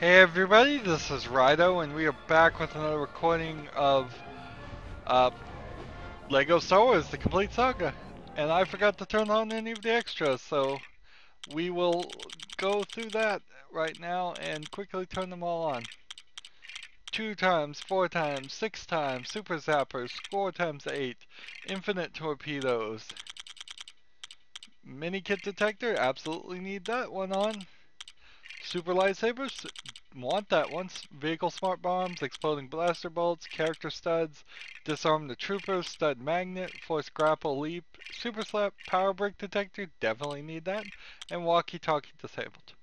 Hey everybody, this is Rydo, and we are back with another recording of uh, Lego Star Wars: The Complete Saga. And I forgot to turn on any of the extras, so we will go through that right now and quickly turn them all on. 2 times, 4 times, 6 times, super zappers, score times 8, infinite torpedoes. Mini kit detector, absolutely need that one on. Super lightsabers, want that one. Vehicle smart bombs, exploding blaster bolts, character studs, disarm the trooper, stud magnet, force grapple leap, super slap, power brick detector, definitely need that, and walkie-talkie disabled.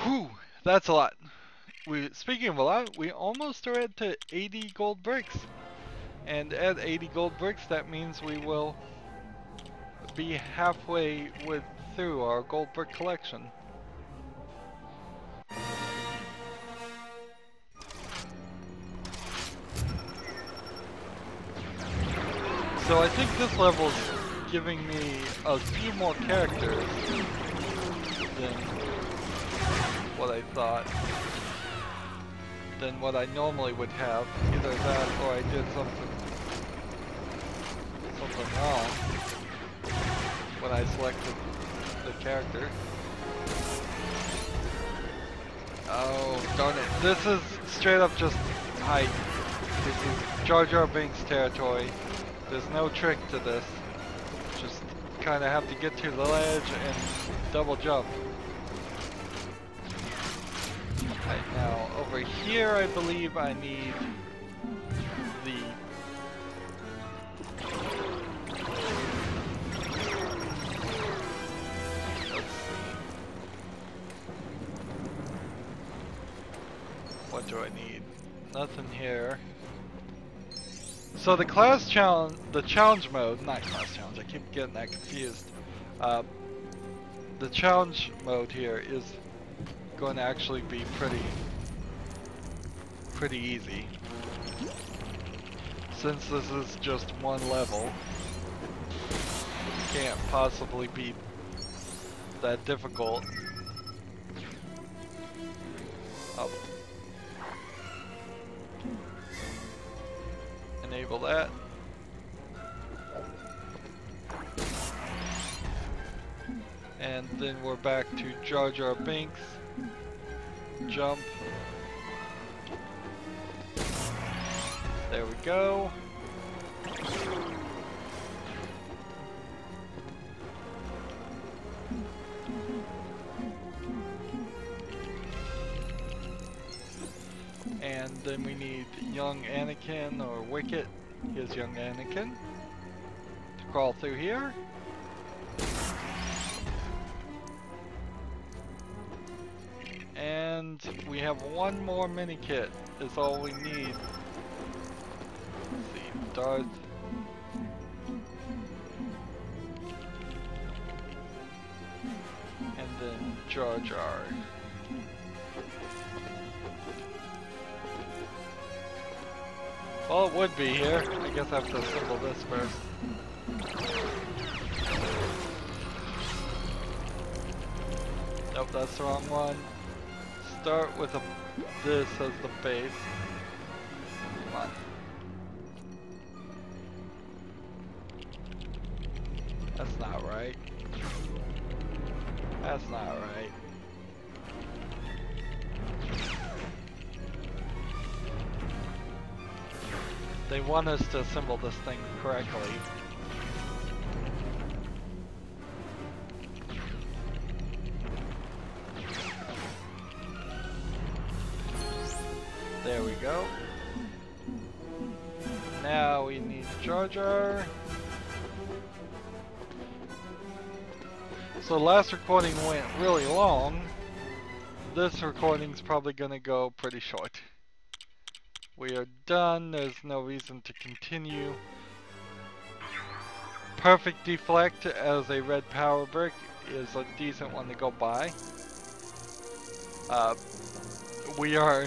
Whew, that's a lot. Speaking of a lot, we almost are at to 80 gold bricks. And at 80 gold bricks, that means we will be halfway through our gold brick collection. So I think this level's giving me a few more characters than what I thought, than what I normally would have. Either that or I did something wrong when I selected the character. Oh, darn it. This is straight up just height. This is Jar Binks territory. There's no trick to this. Just kind of have to get to the ledge and double jump. Right now, over here I believe I need the... Let's see. What do I need? Nothing here. So the challenge mode, not class challenge, I keep getting that confused. The challenge mode here is going to actually be pretty easy. Since this is just one level, it can't possibly be that difficult. Oh. Enable that. And then we're back to Jar Binks. Jump. There we go. And then we need young Anakin or Wicket. Here's young Anakin to crawl through here. And we have one more mini kit is all we need. Let's see, Darth. And then Jar Jar. Well, it would be here. I guess I have to assemble this first. Nope, that's the wrong one. Start with this as the base. Come on. That's not right. That's not right. They want us to assemble this thing correctly. There we go. Now we need Jar Jar. So last recording went really long. This recording's probably gonna go pretty short. We are done, there's no reason to continue. Perfect deflect as a red power brick is a decent one to go by. We are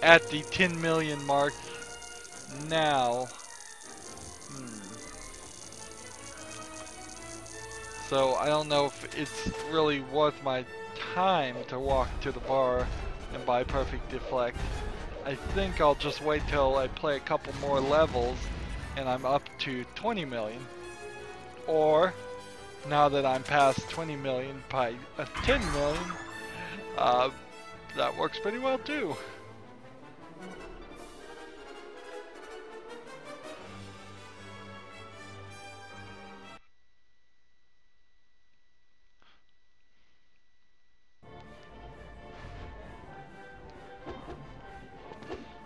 at the 10 million mark now. So I don't know if it's really worth my time to walk to the bar and buy Perfect Deflect. I think I'll just wait till I play a couple more levels and I'm up to 20 million. Or, now that I'm past 20 million by 10 million, that works pretty well too.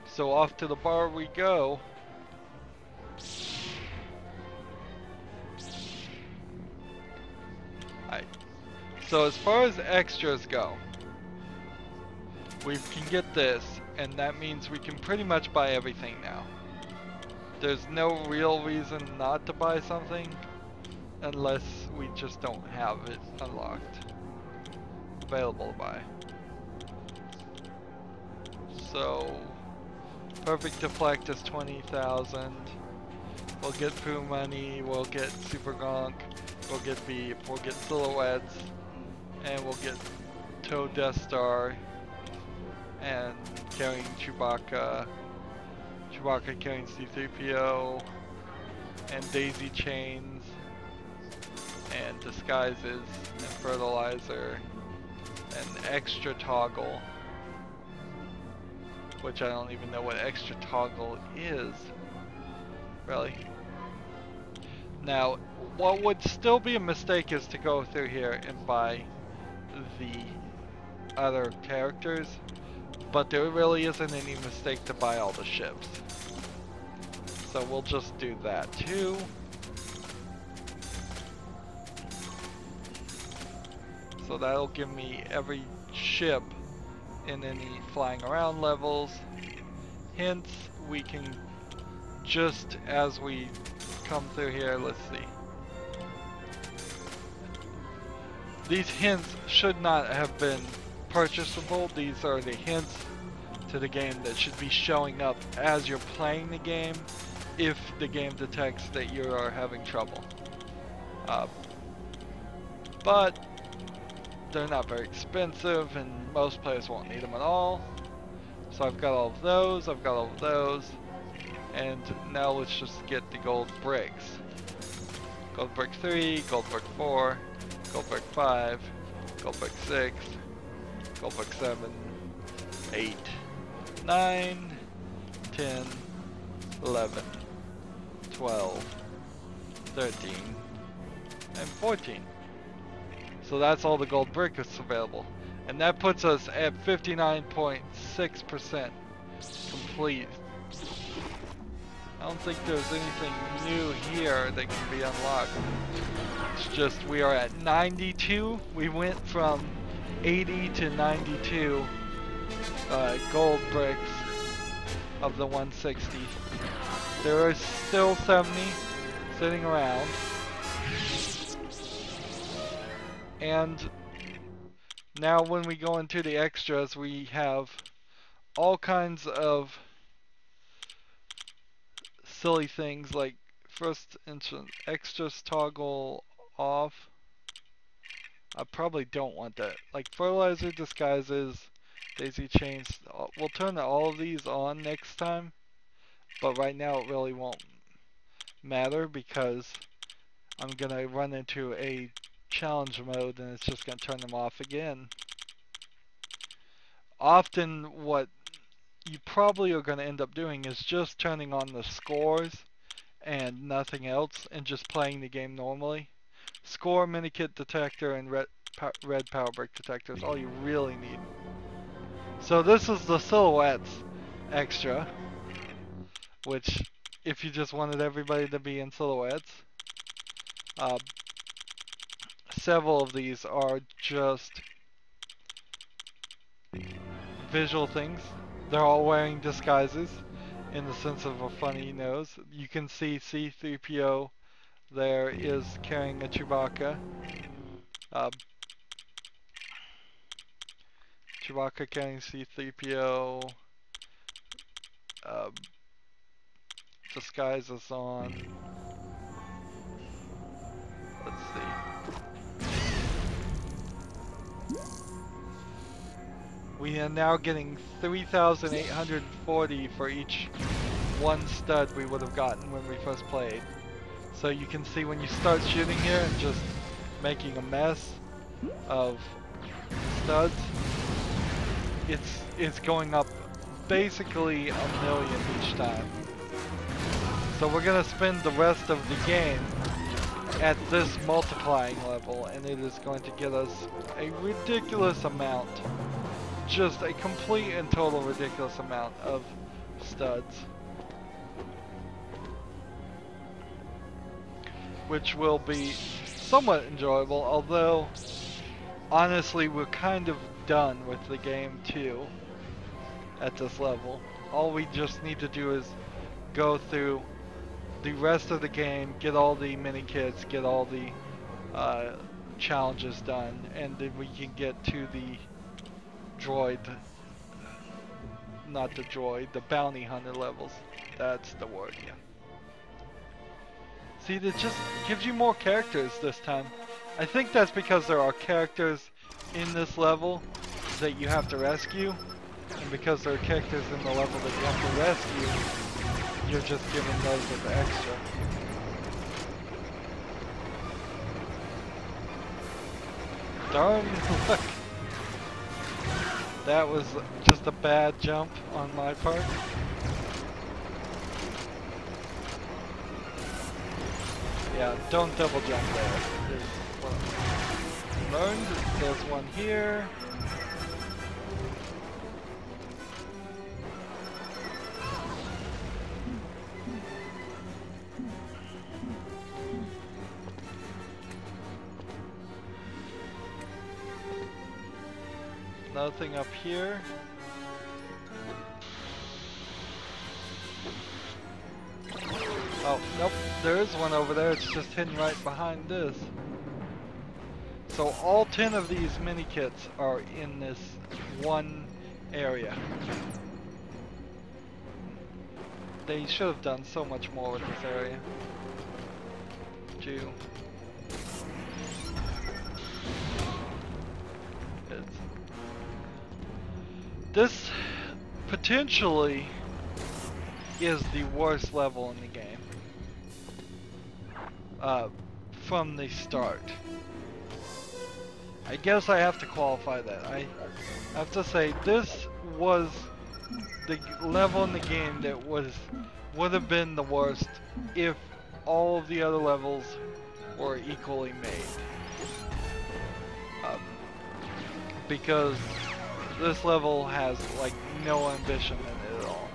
So off to the bar we go. Alright. So as far as extras go, we can get this, and that means we can pretty much buy everything now. There's no real reason not to buy something unless we just don't have it unlocked, available to buy. So Perfect Deflect is 20,000. We'll get Poo Money, we'll get Super Gonk, we'll get Beep, we'll get Silhouettes, and we'll get Toad Death Star, and carrying Chewbacca, Chewbacca carrying C-3PO, and Daisy Chains, and Disguises, and Fertilizer, and Extra Toggle, which I don't even know what Extra Toggle is, really. Now, what would still be a mistake is to go through here and buy the other characters, but there really isn't any mistake to buy all the ships. So we'll just do that too. So that'll give me every ship in any flying around levels. Hence, we can just as we come through here, let's see. These hints should not have been purchasable. These are the hints to the game that should be showing up as you're playing the game if the game detects that you are having trouble. But they're not very expensive and most players won't need them at all. So I've got all of those, I've got all of those, and now let's just get the gold bricks. Gold brick 3, gold brick 4, gold brick 5, gold brick 6, gold brick 7, 8, 9, 10, 11, 12, 13, and 14. So that's all the gold brick that's available. And that puts us at 59.6% complete. I don't think there's anything new here that can be unlocked. It's just we are at 92. We went from 80 to 92 gold bricks of the 160. There are still 70 sitting around. And now when we go into the extras, we have all kinds of silly things like first entrance extras toggle off. I probably don't want that. Like fertilizer, disguises, daisy chains. We'll turn all of these on next time, but right now it really won't matter because I'm gonna run into a challenge mode and it's just gonna turn them off again. Often what you probably are going to end up doing is just turning on the scores and nothing else and just playing the game normally. Score, minikit detector, and red power brick detector is all you really need. So this is the silhouettes extra, which if you just wanted everybody to be in silhouettes, several of these are just visual things. They're all wearing disguises in the sense of a funny nose. You can see C-3PO there is carrying a Chewbacca. Chewbacca carrying C-3PO. Disguise is on. Let's see. We are now getting 3,840 for each one stud we would have gotten when we first played. So you can see when you start shooting here and just making a mess of studs, it's going up basically a million each time. So we're gonna spend the rest of the game at this multiplying level, and it is going to get us a ridiculous amount, just a complete and total ridiculous amount of studs, which will be somewhat enjoyable, although honestly we're kind of done with the game too at this level. All we just need to do is go through the rest of the game, get all the mini kits, get all the challenges done, and then we can get to the droid, not the droid, the bounty hunter levels. That's the word, yeah. See, it just gives you more characters this time. I think that's because there are characters in this level that you have to rescue, and because there are characters in the level that you have to rescue, you're just given those as extra. Darn, look. That was just a bad jump on my part. Yeah, don't double jump there. Learned. There's one here. Nothing up here. Oh, nope, there is one over there. It's just hidden right behind this. So all 10 of these mini kits are in this one area. They should have done so much more with this area. This potentially is the worst level in the game. From the start. I guess I have to qualify that. I have to say this was the level in the game that would have been the worst if all of the other levels were equally made. Because this level has like no ambition in it at all.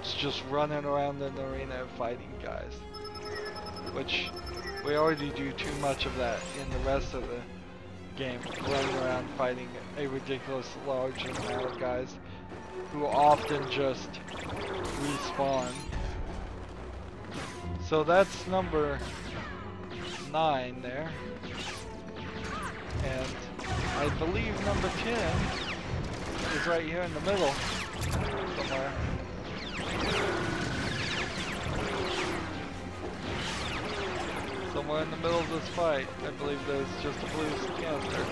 It's just running around in the arena fighting guys. Which we already do too much of that in the rest of the game. Running around fighting a ridiculous large amount of guys who often just respawn. So that's number 9 there. And I believe number 10 is right here in the middle somewhere. Somewhere in the middle of this fight, I believe there's just a blue canister.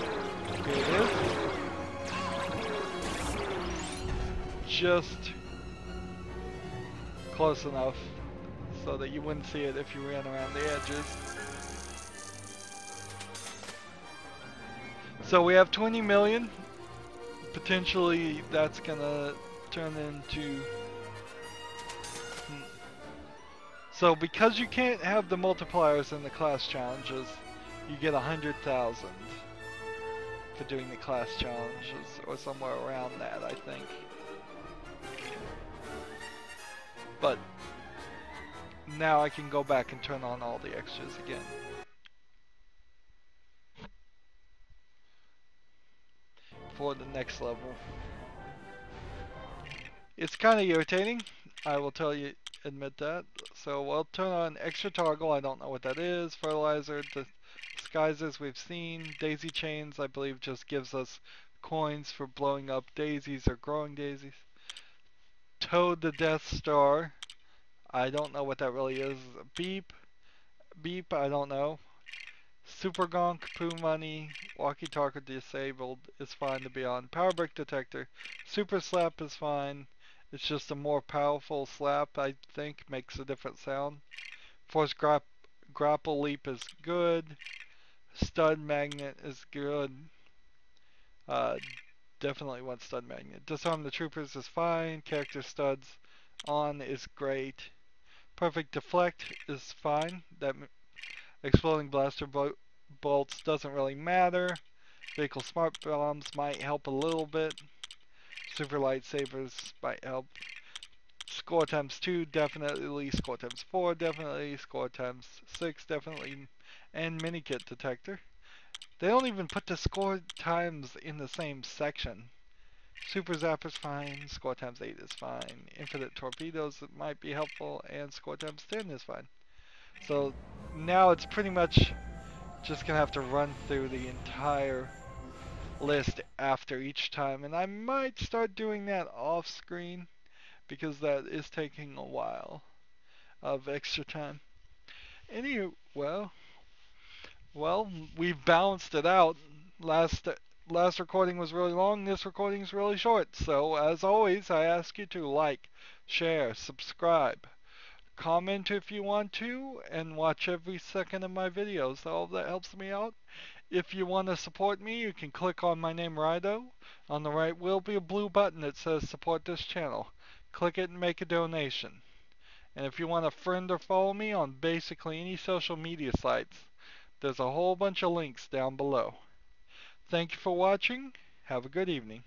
Here it is. Just close enough so that you wouldn't see it if you ran around the edges. So we have 20 million. Potentially that's gonna turn into... So because you can't have the multipliers in the class challenges, you get 100,000 for doing the class challenges, or somewhere around that, I think. But now I can go back and turn on all the extras again. For the next level. It's kind of irritating, I will admit that. So we'll turn on extra toggle, I don't know what that is. Fertilizer, disguises we've seen. Daisy chains, I believe just gives us coins for blowing up daisies or growing daisies. Toad the Death Star, I don't know what that really is. Beep, I don't know. Super Gonk, Poo Money, Walkie Talkie Disabled is fine to be on. Power Brick Detector, Super Slap is fine. It's just a more powerful slap, I think, makes a different sound. Force Grapple Leap is good. Stud Magnet is good. Uh, Definitely want Stud Magnet. Disarm the Troopers is fine. Character Studs on is great. Perfect Deflect is fine. That Exploding Blaster Bolts doesn't really matter. Vehicle Smart Bombs might help a little bit. Super Lightsabers might help. Score times 2 definitely. Score times 4 definitely. Score times 6 definitely. And Minikit Detector. They don't even put the score times in the same section. Super Zapper's fine, score times 8 is fine, Infinite Torpedoes might be helpful, and score times 10 is fine. So now it's pretty much just gonna have to run through the entire list after each time, and I might start doing that off screen because that is taking a while of extra time. Anyway, well, we've balanced it out. Last last recording was really long, this recording is really short. So as always, I ask you to like, share, subscribe, comment if you want to, and watch every second of my videos. All of that helps me out. If you want to support me, you can click on my name, Rydo. On the right will be a blue button that says support this channel. Click it and make a donation. And if you want to friend or follow me on basically any social media sites, there's a whole bunch of links down below. Thank you for watching. Have a good evening.